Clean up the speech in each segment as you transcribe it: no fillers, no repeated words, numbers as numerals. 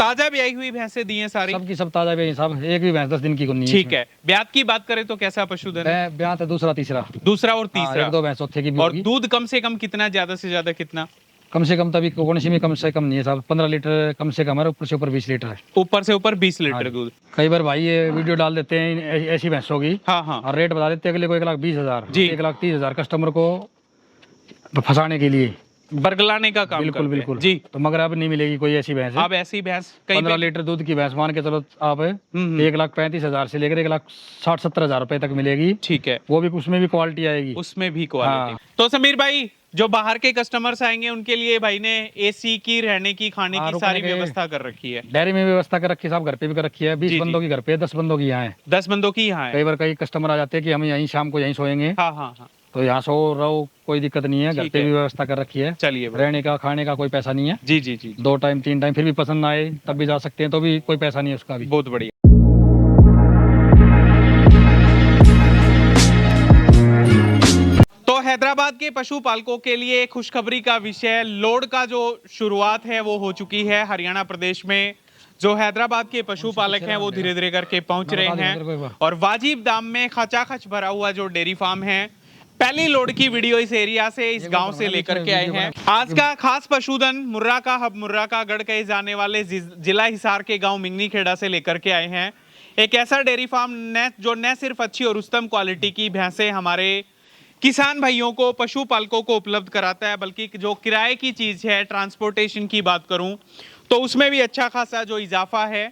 ताजा ब्याई हुई भैंसें दी हैं सारी? सबकी सब ताजा ब्याई, सब एक भी भैंस 10 दिन की नहीं है। ठीक है। ब्यात की बात करें तो कैसा पशुधन है? ब्यात है दूसरा तीसरा। दूसरा और तीसरा। एक दो भैंस चौथे की भी और होगी। दूध कम से कम कितना, ज्यादा से ज्यादा कितना? कम से कम तभी कौन सी में कम से कम नहीं है साहब, 15 लीटर कम से कम है, ऊपर से ऊपर 20 लीटर है। ऊपर से ऊपर 20 लीटर हाँ। दूध। कई बार भाई ये वीडियो डाल देते हैं ऐसी भैंसों की, हाँ हाँ। और रेट बता देते हैं अगले को 1,20,000 जी। 1,30,000 कस्टमर को फंसाने के लिए, बरगलाने का काम बिल्कुल करते हैं। बिल्कुल जी। तो मगर अब नहीं मिलेगी कोई ऐसी भैंस। अब ऐसी भैंस कहीं 15 पे लीटर दूध की भैंस मान के चलो आप 1,35,000 से लेकर 1,60,70,000 रुपए तक मिलेगी। ठीक है, वो भी उसमें भी क्वालिटी आएगी। उसमें भी क्वालिटी। हाँ। तो समीर भाई, जो बाहर के कस्टमर्स आएंगे उनके लिए भाई ने एसी की, रहने की, खाने हाँ, की रुकने सारी के- व्यवस्था कर रखी है। डेयरी में व्यवस्था कर रखी है साहब, घर पे भी कर रखी है। 20 जी, जी। बंदों की घर पे है, 10 बंदों की यहाँ है। 10 बंदों की यहाँ है। कई बार कई कस्टमर आ जाते हैं कि हम यहीं शाम को यहीं सोएंगे, हाँ हाँ हाँ। तो यहाँ सो रहो, कोई दिक्कत नहीं है। घर ठीक पे है। भी व्यवस्था कर रखी है। चलिए भाई। रहने का खाने का कोई पैसा नहीं है। जी जी जी, 2 टाइम 3 टाइम फिर भी पसंद ना आए तब भी जा सकते हैं, तो भी कोई पैसा नहीं है उसका भी। बहुत बढ़िया। तो हैदराबाद के पशुपालकों के लिए खुशखबरी का विषय, लोड का जो शुरुआत है वो हो चुकी है। हरियाणा प्रदेश में जो हैदराबाद के पशुपालक हैं वो धीरे धीरे करके पहुंच रहे हैं, और वाजिब दाम में खचाखच भरा हुआ जो डेयरी फार्म है, पहली लोड की वीडियो इस एरिया से, इस गांव से लेकर के आए हैं। आज का खास पशुधन मुर्रा का हब, मुर्रा का गढ़ कहे जाने वाले जिला हिसार के गांव मिंगनी खेड़ा से लेकर के आए हैं। एक ऐसा डेयरी फार्म जो न सिर्फ अच्छी और उत्तम क्वालिटी की भैंसें हमारे किसान भाइयों को, पशुपालकों को उपलब्ध कराता है, बल्कि जो किराए की चीज है, ट्रांसपोर्टेशन की बात करूं तो उसमें भी अच्छा खासा जो इजाफा है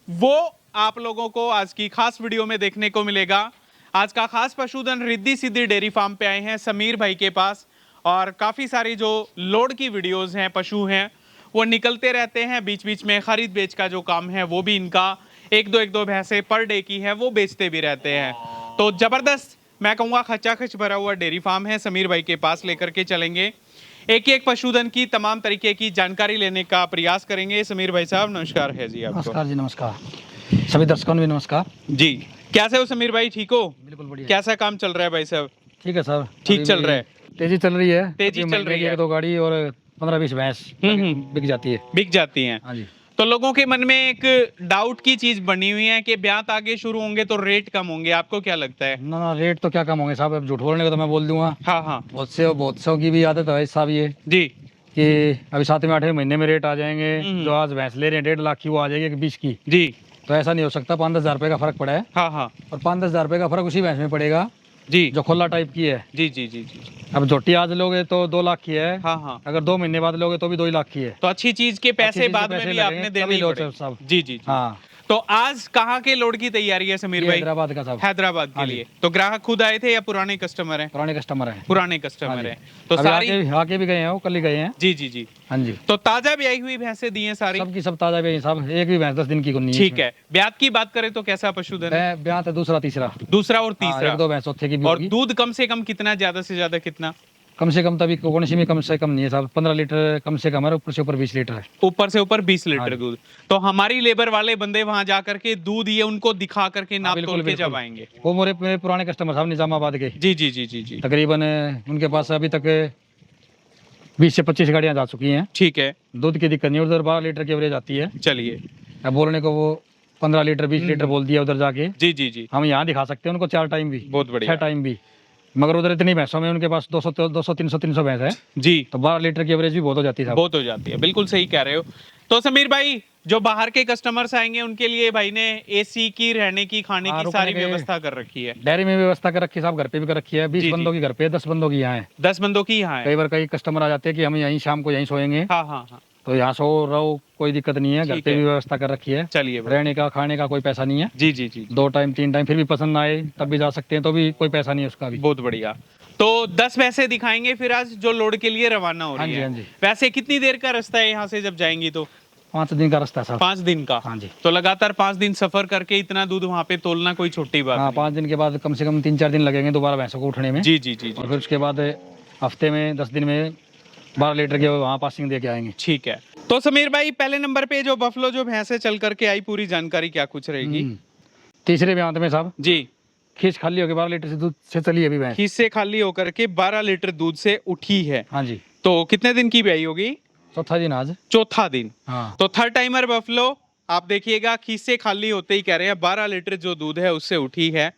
वो आप लोगों को आज की खास वीडियो में देखने को मिलेगा। आज का खास पशुधन रिद्धि सिद्धि डेयरी फार्म पे आए हैं समीर भाई के पास, और काफी सारी जो लोड की वीडियोस हैं, पशु हैं वो निकलते रहते हैं। बीच बीच में खरीद बेच का जो काम है वो भी इनका, एक दो भैंसे पर डे की है वो बेचते भी रहते हैं। तो जबरदस्त, मैं कहूँगा खचाखच भरा हुआ डेयरी फार्म है। समीर भाई के पास लेकर के चलेंगे, एक एक पशुधन की तमाम तरीके की जानकारी लेने का प्रयास करेंगे। समीर भाई साहब नमस्कार है जी आपको। नमस्कार जी, नमस्कार। सभी दर्शकों को भी नमस्कार जी। कैसे हो समीर भाई, ठीक हो? बिल्कुल बढ़िया। कैसा काम चल रहा है भाई साहब? ठीक है सर, ठीक चल रहा है, तेजी चल रही है। तेजी अभी चल महीने रही की है। 1-2 गाड़ी और 15-20 भैंस बिक जाती है। बिक जाती हैं। हाँ जी। तो लोगों के मन में एक डाउट की चीज बनी हुई है कि ब्यात आगे शुरू होंगे तो रेट कम होंगे, आपको क्या लगता है? ना ना, रेट तो क्या कम होंगे साहब, अब झूठ बोलने को तो मैं बोल दूंगा। हाँ हाँ बहुत से की भी आदत है साहब ये, जी। कि अभी 7वें 8वें महीने में रेट आ जाएंगे। जो आज भैंस ले रहे हैं 1.5 लाख की, वो आ जाएगी 20 की। जी। तो ऐसा नहीं हो सकता। 5-10 हज़ार रुपये का फर्क पड़ा है, हाँ हाँ और 5-10 हज़ार रुपये का फर्क उसी भैंस में पड़ेगा जी जो खुला टाइप की है। जी जी जी जी। अब झोटी आज लोगे तो 2 लाख की है, हाँ हाँ। अगर 2 महीने बाद लोगे तो भी 2 लाख की है। तो अच्छी चीज के अच्छी पैसे चीज के बाद में पैसे भी लगेंगे, आपने तभी देने ही लो पड़े। साहब। जी जी जी। हाँ, तो आज कहाँ के लोड की तैयारी है समीर भाई? हैदराबाद का साहब। हैदराबाद के हाँ जी। लिए। तो ग्राहक खुद आए थे या पुराने कस्टमर हैं? पुराने कस्टमर हैं। पुराने हाँ कस्टमर जी। हैं। तो अभी सारी आके भी गए हैं, वो कल ही गए हैं। जी जी जी। हाँ जी। तो ताजा ब्याई हुई भैंसें दी हैं सारी? सबकी सब ताजा भी साहब, एक भी भैंस 10 दिन की नहीं है। ठीक है। ब्यात की बात करें तो कैसा पशुधन है? ब्यात है दूसरा तीसरा। दूसरा और हाँ, तीसरा। 1-2 भैंस चौथे की भी और होगी। दूध कम से कम कितना, ज्यादा से ज्यादा कितना? कम से कम तभी कौन सी में कम से कम नहीं है साहब, 15 लीटर कम से कम है, ऊपर से ऊपर 20 लीटर है। ऊपर से ऊपर 20 हाँ लीटर जी। दूध। तो हमारी लेबर वाले बंदे वहां जा करके दूध ये उनको दिखा करके नाप बिल्कुल, तोल के बिल्कुल। जब आएंगे। वो मेरे पुराने कस्टमर साहब निजामाबाद के, जी जी जी जी जी। तकरीबन उनके पास अभी तक 20 से 25 गाड़ियां जा चुकी हैं। ठीक है। दूध की दिक्कत नहीं, उधर 12 लीटर की एवरेज आती है। चलिए। अब बोलने को वो 15 लीटर 20 लीटर बोल दिया उधर जाके। जी जी जी। हम यहाँ दिखा सकते हैं उनको 4 टाइम भी, बहुत बढ़िया। 6 टाइम भी, मगर उधर इतनी भैंसों में उनके पास 200-300 भैंस है, जी। तो 12 लीटर की एवरेज भी बहुत हो जाती है। बहुत हो जाती है, बिल्कुल सही कह रहे हो। तो समीर भाई, जो बाहर के कस्टमर्स आएंगे उनके लिए भाई ने एसी की, रहने की, खाने हाँ, की रुकने सारी के- व्यवस्था कर रखी है। डेयरी में व्यवस्था कर रखी है साहब, घर पे भी कर रखी है। 20 जी, बंदों की घर पे है, 10 बंदों की यहाँ है। 10 बंदों की यहाँ है। कई बार कई कस्टमर आ जाते हैं कि हम यहीं शाम को यहीं सोएंगे, हाँ हाँ हाँ। तो यहाँ सो रहो, कोई दिक्कत नहीं है। घर ठीक पे है। भी व्यवस्था कर रखी है। चलिए भाई। रहने का खाने का कोई पैसा नहीं है। जी जी जी। 2 टाइम 3 टाइम फिर भी पसंद ना आए तब भी जा सकते हैं, तो भी कोई पैसा नहीं है उसका भी। बहुत बढ़िया। तो 10 भैंसे दिखाएंगे फिर आज जो लोड के लिए रवाना हो हाँ रही जी, है। हाँ जी। वैसे कितनी देर का रास्ता है यहाँ से जब जाएंगी तो? 5 दिन का रास्ता है साहब। 5 दिन का। हाँ जी। तो लगातार 5 दिन सफर करके इतना दूध वहाँ पे तोलना कोई छोटी बात हाँ, नहीं। 5 दिन के बाद कम से कम 3-4 दिन लगेंगे दोबारा भैंसों को उठने में। जी जी जी और जी। फिर उसके बाद हफ्ते में 10 दिन में 12 लीटर के वहाँ पासिंग दे के आएंगे। ठीक है। तो समीर भाई, पहले नंबर पे जो बफलो जो भैंसे चल करके आई, पूरी जानकारी क्या कुछ रहेगी? तीसरे ब्यांत में साहब जी। खींच खाली होकर 12 लीटर से दूध से चली है अभी भैंस। खीस से खाली होकर के 12 लीटर दूध से उठी है। हाँ जी। तो कितने दिन की ब्याई होगी? चौथा दिन आज। चौथा दिन। हाँ तो थर्ड टाइमर बफलो आप देखिएगा खीसे खाली होते ही कह रहे हैं 12 लीटर जो दूध है उससे उठी है।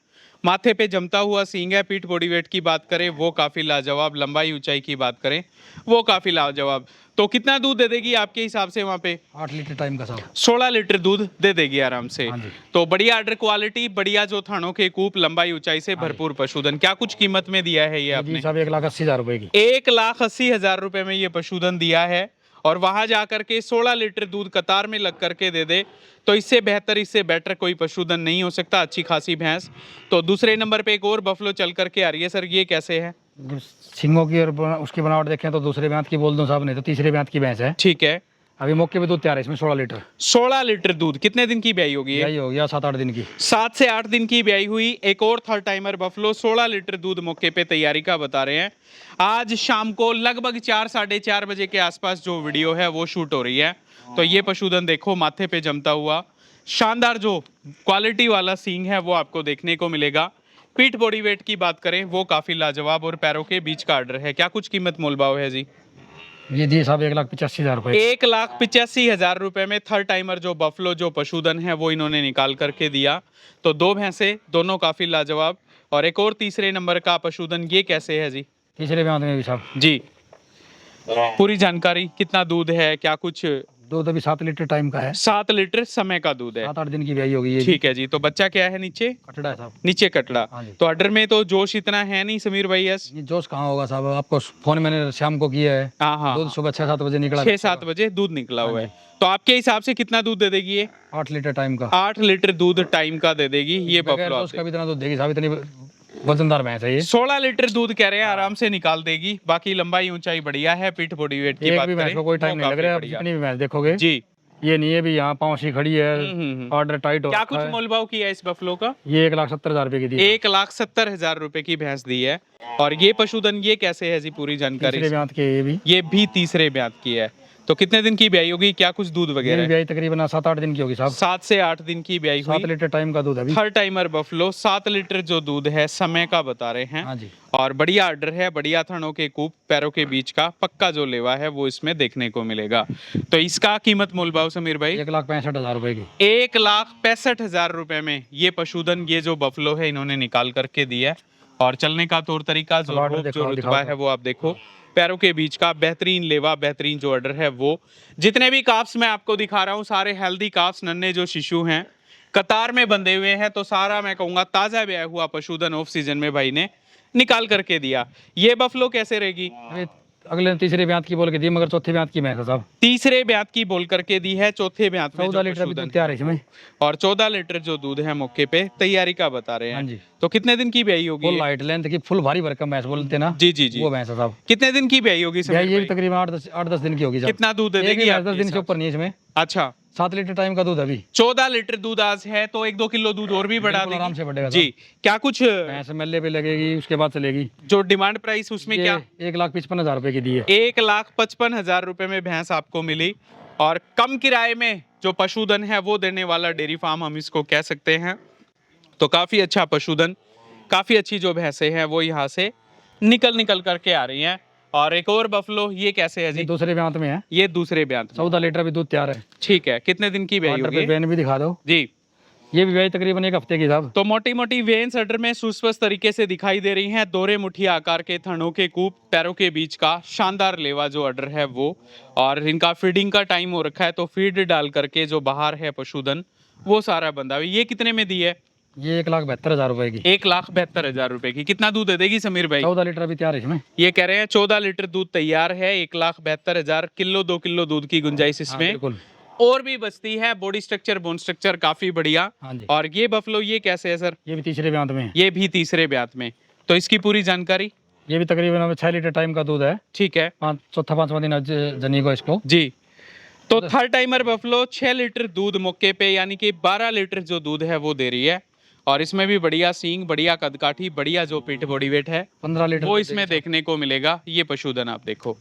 माथे पे जमता हुआ सींग है। पीठ बॉडी वेट की बात करें वो काफी लाजवाब। लंबाई ऊंचाई की बात करें वो काफी लाजवाब। तो कितना दूध दे देगी आपके हिसाब से वहां पे? 8 लीटर टाइम का साहब। 16 लीटर दूध दे देगी आराम से। हाँ जी। तो बढ़िया आर्डर क्वालिटी, बढ़िया जो थानों के कूप, लंबाई ऊंचाई से भरपूर पशुधन। क्या कुछ कीमत में दिया है ये आपने? साहब 1,80,000 रुपए की। 1,80,000 रुपए में ये पशुधन दिया है। और वहां जाकर के 16 लीटर दूध कतार में लग करके दे दे तो इससे बेहतर, इससे बेटर कोई पशुधन नहीं हो सकता। अच्छी खासी भैंस। तो दूसरे नंबर पे एक और बफलो चल करके आ रही है सर, ये कैसे है? सिंगों की और उसकी बनावट देखें तो दूसरे ब्यात की बोल दूं साहब, नहीं तो तीसरे ब्यात की भैंस है। ठीक है। अभी मौके पे दूध तैयार है इसमें 16 लीटर। 16 लीटर दूध। कितने दिन की ब्याई होगी? यही हो गया 7-8 दिन की। 7 से 8 दिन की ब्याई हुई एक और थर्ड टाइमर बफलो 16 लीटर दूध मौके पे तैयारी का बता रहे हैं। आज शाम को लगभग 4 साढ़े 4 बजे के आसपास जो वीडियो है वो शूट हो रही है। तो ये पशुधन देखो, माथे पे जमता हुआ शानदार जो क्वालिटी वाला सींग है वो आपको देखने को मिलेगा। पीठ बॉडी वेट की बात करें वो काफी लाजवाब और पैरों के बीच का आर्डर है। क्या कुछ कीमत मोल भाव है जी? ये दिए साहब 1,85,000 रुपए। 1,85,000 रुपए में थर्ड टाइमर जो बफलो जो पशुधन है वो इन्होंने निकाल करके दिया। तो 2 भैंसे, दोनों काफी लाजवाब। और एक और तीसरे नंबर का पशुधन, ये कैसे है जी? तीसरे ब्यात में भी साहब जी पूरी जानकारी, कितना दूध है, क्या कुछ? दूध अभी 7 लीटर टाइम का है। 7 लीटर समय का दूध है। 7-8 दिन की ब्याई होगी ये। ठीक है जी। तो बच्चा क्या है नीचे? कटड़ा है साहब। नीचे कटड़ा। हाँ जी। तो ऑर्डर में तो जोश इतना है नहीं समीर भाई। यस ये जोश कहाँ होगा साहब, आपको फोन मैंने शाम को किया है। हाँ हाँ। दूध सुबह 6-7 बजे निकला। 6-7 बजे दूध निकला हुआ है। तो आपके हिसाब से कितना दूध दे देगी ये? 8 लीटर टाइम का। 8 लीटर दूध टाइम का दे देगी ये बफलो। उसका भी इतना दूध देगी साहब, इतनी वजनदार भैंस है ये। 16 लीटर दूध कह रहे हैं आराम से निकाल देगी। बाकी लंबाई ऊंचाई बढ़िया है। पीठ बॉडी वेट की एक बात भी भैंस करें को कोई टाइम वो नहीं लग काफी रहा है। आप बढ़िया। जितनी भी भैंस देखोगे जी ये नहीं है भी यहाँ पाँव सी खड़ी है, ऑर्डर टाइट हो क्या रखा कुछ है। मोल भाव किया है इस बफलो का? ये 1,70,000 रुपए की दी। 1,70,000 रुपए की भैंस दी है। और ये पशुधन ये कैसे है जी? पूरी जानकारी। तीसरे ब्यात के ये भी तीसरे ब्यात की है। तो कितने दिन की ब्याई होगी? क्या कुछ दूध ये वगैरह? ब्याई तकरीबन 7-8 दिन की होगी साहब। 7 से 8 दिन की ब्याई 7 हुई। लीटर टाइम का दूध अभी। थर्ड टाइमर बफलो 7 लीटर जो दूध है समय का बता रहे हैं। हाँ जी। और बढ़िया आर्डर है, बढ़िया थनों के कूप, पैरों के बीच का पक्का जो लेवा है वो इसमें देखने को मिलेगा। तो इसका कीमत मोल भाव समीर भाई? 1,65,000 रुपए की। 1,65,000 रुपए में ये पशुधन, ये जो बफलो है इन्होंने निकाल करके दिया है। और चलने का तौर तरीका, जो ऑर्डर रूप, देखो, जो रुतबा दिखाओ। है वो आप देखो। पैरों के बीच का बेहतरीन लेवा, बेहतरीन जो ऑर्डर है वो। जितने भी काफ्स मैं आपको दिखा रहा हूँ सारे हेल्दी काफ्स, नन्हे जो शिशु हैं कतार में बंधे हुए हैं। तो सारा मैं कहूँगा ताज़ा ब्याया हुआ पशुधन ऑफ सीजन में भाई ने निकाल करके दिया। ये बफलो कैसे रहेगी? अभी अगले तीसरे ब्यात की बोल के दी, मगर चौथे ब्यात की भैंस है साहब। तीसरे ब्यात की बोल करके दी है। चौथे ब्यात में 14 जो लीटर अभी पशुधन दूध तैयार है इसमें। और 14 लीटर जो दूध है मौके पे तैयारी का बता रहे हाँ हैं। जी। तो कितने दिन की ब्याई होगी फुल ये? लाइट लेंथ की, फुल भारी भरकम भैंस बोलते ना। जी जी जी। वो भैंस है साहब। कितने दिन की ब्याई होगी समीर ये भी भाई? तकरीबन 8-10 दिन की होगी साहब। कितना दूध दे देगी 10 आपके दिन से हिसाब ऊपर नहीं है इसमें। से? अच्छा 7 लीटर टाइम का दूध अभी। 14 लीटर दूध आज है तो 1-2 किलो दूध और भी बढ़ा बिल्कुल आराम देगी से बढ़ेगा जी। क्या कुछ भैंस मेले पे लगेगी, उसके बाद चलेगी। जो डिमांड प्राइस उसमें क्या? 1,55,000 रुपए की दी है। 1,55,000 रुपए में भैंस आपको मिली। और कम किराए में जो पशुधन है वो देने वाला डेयरी फार्म हम इसको कह सकते हैं। तो काफी अच्छा पशुधन, काफी अच्छी जो भैंसें हैं वो यहाँ से निकल करके आ रही हैं। और एक और बफलो, ये कैसे है जी? ये दूसरे ब्यात में है। ये दूसरे ब्यात में। 14 लीटर अभी दूध तैयार है। ठीक है। कितने दिन की ब्याई ऑर्डर पे होगी बैन भी दिखा दो। जी? ये भी ब्याई तकरीबन 1 हफ्ते की साहब। तो मोटी मोटी वेन्स अडर में सुस्पष्ट तरीके से दिखाई दे रही हैं। दोहरे मुठिया आकार के थनों के कूप, पैरों के बीच का शानदार लेवा जो अडर है वो। और इनका फीडिंग का टाइम हो रखा है तो फीड डाल करके जो बाहर है पशुधन वो सारा बंधा हुआ। ये कितने में दी है? ये 1,72,000 रुपए की। 1,72,000 रुपए की। कितना दूध दे देगी समीर भाई? 14 लीटर अभी तैयार है इसमें। ये कह रहे हैं 14 लीटर दूध तैयार है। 1,72,000 किलो, 2 किलो दूध की गुंजाइश हाँ, इसमें बिल्कुल। और भी बचती है। बॉडी स्ट्रक्चर, बोन स्ट्रक्चर काफी बढ़िया। हाँ जी। और ये बफलो ये कैसे है सर? ये भी तीसरे ब्यात में है। ये भी तीसरे ब्यात में। तो इसकी पूरी जानकारी? ये भी तकरीबन 6 लीटर टाइम का दूध है। ठीक है। चौथा 5वां दिन आज जनी को इसको। जी। तो थर्ड टाइमर बफलो 6 लीटर दूध मौके पे, यानी कि 12 लीटर जो दूध है वो दे रही है। और इसमें भी बढ़िया सींग, बढ़िया कदकाठी, बढ़िया जो पीठ बॉडी वेट है 15 लीटर वो इसमें देखने को मिलेगा। ये पशुधन आप देखो।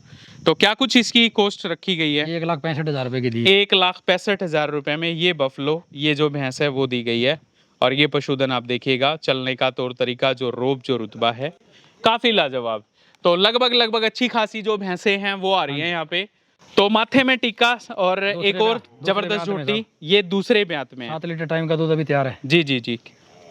तो क्या कुछ इसकी कॉस्ट रखी गई है? 1,65,000 रुपए की दी। 1,65,000 रुपए में ये बफलो, ये जो भैंस है वो दी गई है। और ये पशुधन आप देखिएगा, चलने का तौर तरीका, जो रोब, जो रुतबा है काफी लाजवाब। तो लगभग अच्छी खासी जो भैंसें हैं वो आ रही हैं यहाँ पे। तो माथे में टीका और दूसरे एक और दूसरे जबरदस्त ब्यात में झोटी, ये दूसरे ब्यात में है। 7 लीटर टाइम का दूध अभी तैयार है। जी जी जी।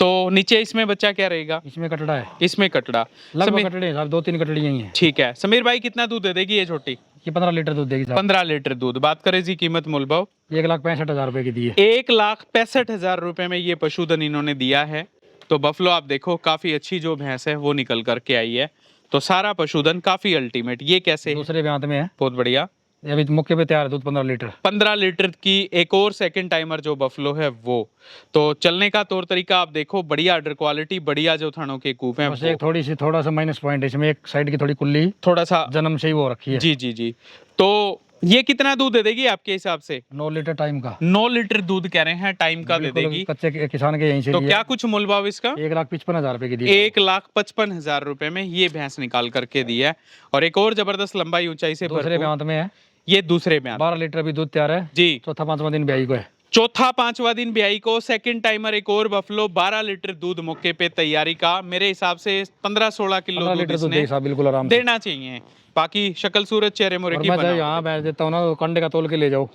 तो नीचे इसमें बच्चा क्या रहेगा? इसमें कटड़ा है, इसमें कटड़ा। लगभग समीर, कटड़े हैं साहब, 2-3 कटड़ी यही है। ठीक है। समीर भाई कितना दूध दे देगी ये झोटी? ये 15 लीटर दूध देगी साहब। 15 लीटर दूध। बात करें जी कीमत मूल भाव, 1,65,000 रुपए की दी है। 1,65,000 रुपए में ये पशुधन इन्होंने दिया है। तो बफलो आप देखो, काफी अच्छी जो भैंस है वो निकल करके आई है। तो सारा पशुधन काफी अल्टीमेट। ये कैसे है? दूसरे ब्यात में है, बहुत बढ़िया। ये अभी मौके पे तैयार है दूध 15 लीटर। 15 लीटर की एक और सेकंड टाइमर जो बफलो है वो। तो चलने का तौर तरीका आप देखो, बढ़िया अडर क्वालिटी, बढ़िया जो थनों के कूप हैं बस वो। एक थोड़ा सा माइनस पॉइंट है इसमें, एक साइड की थोड़ी कुल्ली थोड़ा सा जन्म से ही वो रखी है। जी जी जी। तो ये कितना दूध दे देगी आपके हिसाब से? 9 लीटर टाइम का। 9 लीटर दूध कह रहे हैं, टाइम का दे बिल्कुल देगी। कच्चे किसान के यहीं से तो लिए। क्या कुछ मूल भाव इसका? 1,55,000 रुपए की दी। 1,55,000 रुपए में ये भैंस निकाल करके दी है। और एक और जबरदस्त लंबाई ऊंचाई से दूसरे भरपूर, ब्यात में है, ये दूसरे में 12 लीटर अभी दूध तैयार है जी। चौथा 5वां दिन ब्याई को है। चौथा 5वां दिन ब्याई को, सेकंड टाइमर एक और बफलो, 12 लीटर दूध मौके पे तैयारी का। मेरे हिसाब से 15-16 किलो 15 दूध लीटर दूध इसने देगी साहब बिल्कुल आराम से। देना चाहिए। बाकी शक्ल सूरत चेहरे मोरे और की मैं बनावट। यहाँ बैच देता हूँ ना, तो कंडे का तोल के ले जाओ।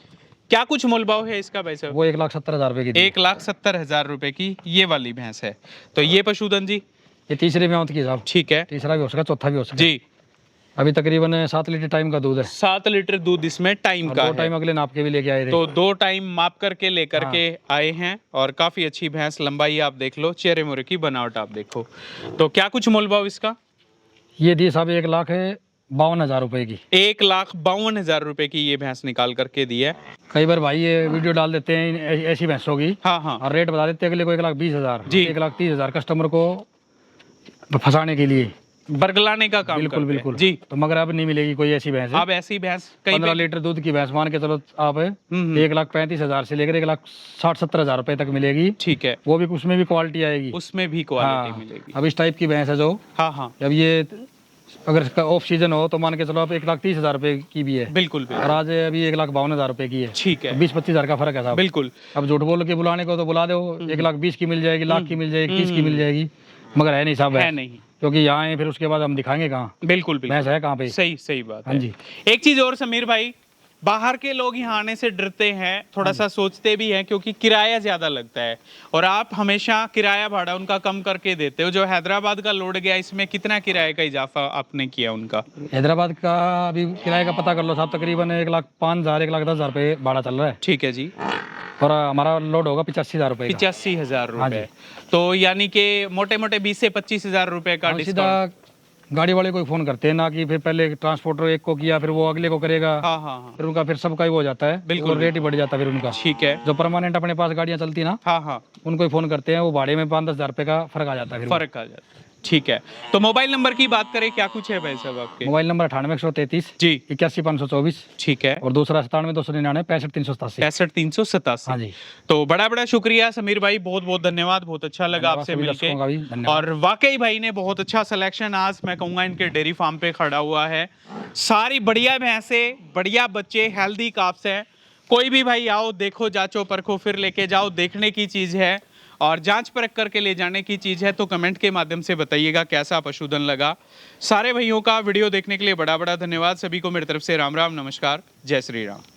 क्या कुछ मूल भाव है इसका भाई साहब? वो 1,70,000 रुपए की दी। 1,70,000 रुपए की ये वाली भैंस है। तो ये पशुधन जी ये तीसरे ब्यात की साहब, ठीक है तीसरा भी हो सकता, चौथा भी हो सकता। जी। अभी तकरीबन 7 लीटर टाइम का दूध है। 7 लीटर दूध इसमें टाइम और का 2 है। टाइम अगले नाप के भी लेके आए थे। तो 2 टाइम माप करके लेकर हाँ। के आए हैं। और काफी अच्छी भैंस, लंबाई आप देख लो, चेहरे मोरे की बनावट आप देखो। तो क्या कुछ मूल भाव इसका? ये दी साहब 1,52,000 रुपए की। 1,52,000 रुपए की ये भैंस निकाल करके दी है। कई बार भाई ये वीडियो डाल देते हैं ऐसी भैंसों की, हाँ हाँ और रेट बता देते हैं अगले को 1,20,000 जी। 1,30,000 कस्टमर को फंसाने के लिए। बरगलाने का काम बिल्कुल करते हैं। बिल्कुल जी। तो मगर अब नहीं मिलेगी कोई ऐसी भैंस। अब ऐसी भैंस कहीं 15 पे लीटर दूध की भैंस मान के चलो आप, हम्म। 1,35,000 से लेकर 1,60,70,000 रुपए तक मिलेगी। ठीक है, वो भी उसमें भी क्वालिटी आएगी। उसमें भी क्वालिटी हाँ, मिलेगी। अब इस टाइप की भैंस है जो, हाँ हाँ अब ये अगर इसका ऑफ सीजन हो तो मान के चलो आप 1,30,000 रुपए की भी है। बिल्कुल और बिल्कुल आज अभी 1,52,000 रुपए की है। ठीक है 20-25,000 का फर्क है साहब। बिल्कुल। अब झूठ बोल के बुलाने को तो बुला दो, 1,20,000 की मिल जाएगी, लाख की मिल जाएगी, 30 की मिल जाएगी, मगर है नहीं साहब। है नहीं, क्योंकि यहाँ आए फिर उसके बाद हम दिखाएंगे कहाँ बिल्कुल बिल्कुल भैंस है कहाँ पे। सही सही बात हाँ है। जी। एक चीज और समीर भाई, बाहर के लोग यहाँ आने से डरते हैं, थोड़ा सा सोचते भी हैं, क्योंकि किराया ज्यादा लगता है। और आप हमेशा किराया भाड़ा उनका कम करके देते हो। जो हैदराबाद का लोड गया, इसमें कितना किराए का इजाफा आपने किया उनका? हैदराबाद का अभी किराए का पता कर लो साहब, तकरीबन 1,05,000 1,10,000 रुपए भाड़ा चल रहा है। ठीक है जी। और हमारा लोड होगा 85,000 रुपए का। 85,000 हाँ रुपए। तो यानी कि मोटे मोटे 20 से 25,000 रुपए का हम डिस्काउंट। सीधा गाड़ी वाले को ही फोन करते हैं ना, कि फिर पहले ट्रांसपोर्टर एक को किया, फिर वो अगले को करेगा, हाँ हाँ हाँ फिर उनका फिर सबका ही वो हो जाता है। बिल्कुल, और रेट ही बढ़ जाता है फिर उनका। ठीक है। जो परमानेंट अपने पास गाड़ियाँ चलती ना, हाँ हाँ उनको ही फोन करते हैं, वो भाड़े में 5-10,000 रुपए का फर्क आ जाता है फिर। फर्क आ जाता है। ठीक है। तो मोबाइल नंबर की बात करें, क्या कुछ है भाई साहब आपके? मोबाइल नंबर 98 जी 81 ठीक है। और दूसरा 97 299 65 387। हाँ 65,387। जी। तो बड़ा बड़ा शुक्रिया समीर भाई, बहुत बहुत धन्यवाद, बहुत अच्छा लगा धन्यवाद आपसे सभी मिलके। दर्शकों का भी धन्यवाद। और वाकई भाई ने बहुत अच्छा सिलेक्शन आज मैं कहूँगा इनके डेयरी फार्म पे खड़ा हुआ है। सारी बढ़िया भैंसे, बढ़िया बच्चे, हेल्दी काफ्स हैं। कोई भी भाई आओ, देखो, जांचो परखो, फिर लेके जाओ। देखने की चीज़ है और जांच परख करके ले जाने की चीज़ है। तो कमेंट के माध्यम से बताइएगा कैसा पशुधन लगा। सारे भाइयों का वीडियो देखने के लिए बड़ा बड़ा धन्यवाद। सभी को मेरी तरफ से राम राम, नमस्कार, जय श्री राम।